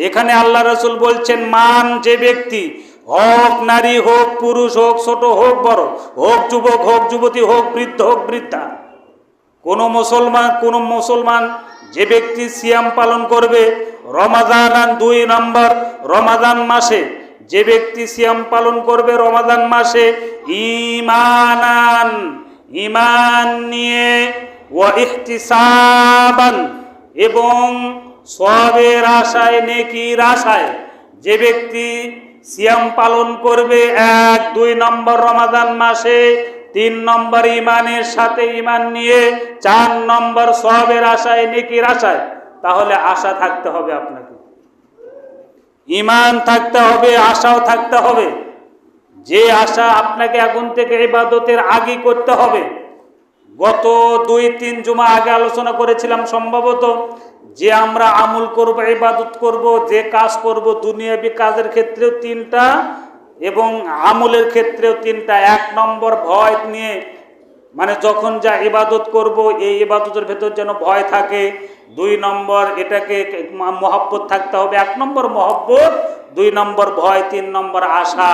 এখানে আল্লাহ রাসূল বলছেন, মান, যে ব্যক্তি, হোক নারী, হোক পুরুষ, হোক ছোট, হোক বড়, হোক যুবক, হোক যুবতী, হোক বৃদ্ধ, হোক বৃদ্ধা, কোন মুসলমান যে ব্যক্তি সিয়াম পালন করবে রমাদান, 2 নম্বর রমাদান মাসে, যে ব্যক্তি সিয়াম পালন করবে রমাদান মাসে ঈমান নিয়ে, ওয়া ইহতিসাবান, এবং সওয়াবের আশায়, নেকির আশায়, যে ব্যক্তি সিয়াম পালন করবে 1-2 নম্বর রমাদান মাসে, 3 নম্বর ঈমানের সাথে, ঈমান নিয়ে, 4 নম্বর সওয়াবের আশায়, নেকির আশায়, তাহলে আশা থাকতে হবে, আপনাকে ঈমান থাকতে হবে, আশাও থাকতে হবে। যে আশা আপনাকে এখন থেকে ইবাদতের আগে করতে হবে। গত 2-3 জুমা আগে আলোচনা করেছিলাম সম্ভবত, যে আমরা আমল করব, ইবাদত করব, যে কাজ করব, দুনিয়াবি কাজের ক্ষেত্রেও 3টা এবং আমলের ক্ষেত্রেও 3টা। 1 নম্বর ভয় নিয়ে, মানে যখন যা ইবাদত করব এই ইবাদতের ভেতর যেন ভয় থাকে। 2 নম্বর এটাকে মহব্বত থাকতে হবে। 1 নম্বর মহব্বত, 2 নম্বর ভয়, 3 নম্বর আশা।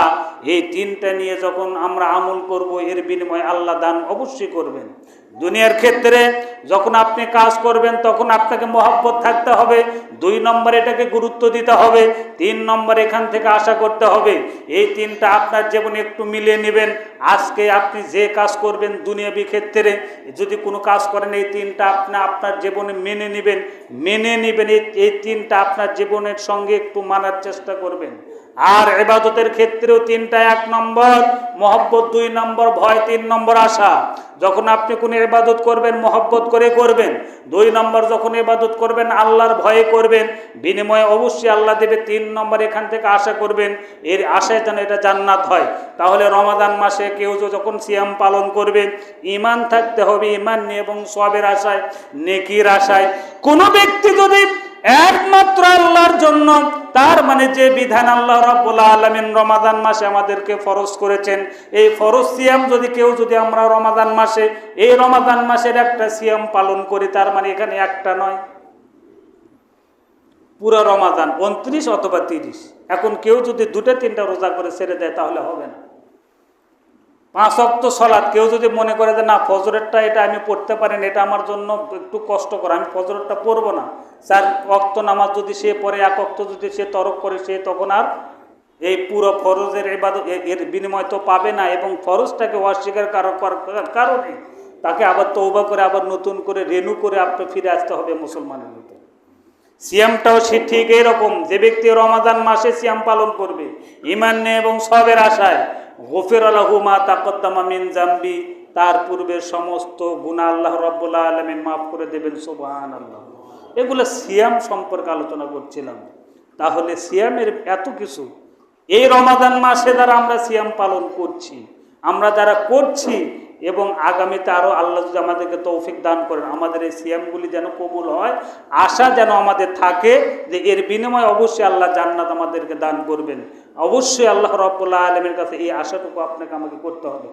এই 3টা নিয়ে যখন আমরা আমল করব, এর বিনিময়ে আল্লাহ দান অবশ্যই করবেন। দুনিয়ার ক্ষেত্রে যখন আপনি কাজ করবেন তখন আপনাকে মহব্বত থাকতে হবে। 2 নম্বর এটাকে গুরুত্ব দিতে হবে। 3 নম্বর এখান থেকে আশা করতে হবে। এই 3টা আপনার জীবনে একটু মিলিয়ে নেবেন। আজকে আপনি যে কাজ করবেন দুনিয়াবি ক্ষেত্রে, যদি কোনো কাজ করেন, এই 3টা আপনি আপনার জীবনে মেনে নেবেন। এই 3টা আপনার জীবনের সঙ্গে একটু মানার চেষ্টা করবেন। আর ইবাদতের ক্ষেত্রেও 3টা। 1 নম্বর মহব্বত, 2 নম্বর ভয়, 3 নম্বর আশা। যখন আপনি কোনো ইবাদত করবেন মহব্বত করে করবেন। 2 নম্বর যখন ইবাদত করবেন আল্লাহর ভয়ে করবেন, বিনিময়ে অবশ্যই আল্লাহ দেবে। 3 নম্বর এখান থেকে আশা করবেন, এর আশায় যেন এটা জান্নাত হয়। তাহলে রমাদান মাসে কেউ যখন সিয়াম পালন করবে, ঈমান থাকতে হবে, ঈমান নিয়ে এবং সওয়াবের আশায়, নেকির আশায়। কোনো ব্যক্তি যদি একমাত্র আল্লাহর জন্য, তার মানে যে বিধান আল্লাহ রাব্বুল আলামিন রমাদান মাসে আমাদেরকে ফরজ করেছেন, এই ফরজ সিয়াম যদি আমরা রমাদান মাসে, এই রমাদান মাসের একটা সিয়াম পালন করি, তার মানে এখানে একটা নয়, পুরো রমাদান 29 অথবা 30। এখন কেউ যদি 2-3টা রোজা করে ছেড়ে দেয় তাহলে হবে না। 5 ওয়াক্ত সালাত কেউ যদি মনে করে যে না, ফজরেরটা এটা আমি পড়তে পারি না, এটা আমার জন্য একটু কষ্টকর, আমি ফজরেরটা পড়বো না, 4 ওয়াক্ত নামাজ যদি সে পড়ে, 1 ওয়াক্ত যদি সে তরক করে, সে তখন আর এই পুরো ফরজের ইবাদত এর বিনিময় তো পাবে না। এবং ফরজটাকে অস্বীকার করার কারণে তাকে আবার তওবা করে, আবার নতুন করে রেনু করে আপনি ফিরে আসতে হবে মুসলমানের ভিতরে। সিয়ামটাও সে ঠিক এরকম। যে ব্যক্তি রমাদান মাসে সিয়াম পালন করবে ঈমান নিয়ে এবং সওয়াবের আশায়, গফিরা লাহু মা তাকদ্দামা মিন যামবি, তার পূর্বের সমস্ত গুনাহ আল্লাহ রাব্বুল আলামিন মাফ করে দেবেন। সুবহানাল্লাহ। এগুলো সিয়াম সম্পর্কে আলোচনা করছিলাম। তাহলে সিয়ামের এত কিছু, এই রমাদান মাসে যারা আমরা সিয়াম পালন করছি, আমরা যারা করছি, এবং আগামীতে আরও আল্লাহ যদি আমাদেরকে তৌফিক দান করেন, আমাদের এই সিয়ামগুলি যেন কবুল হয়, আশা যেন আমাদের থাকে যে এর বিনিময়ে অবশ্যই আল্লাহ জান্নাত আমাদেরকে দান করবেন। অবশ্যই আল্লাহ রাব্বুল আলামিনের কাছে এই আশাটুকু আপনাকে আমাকে করতে হবে।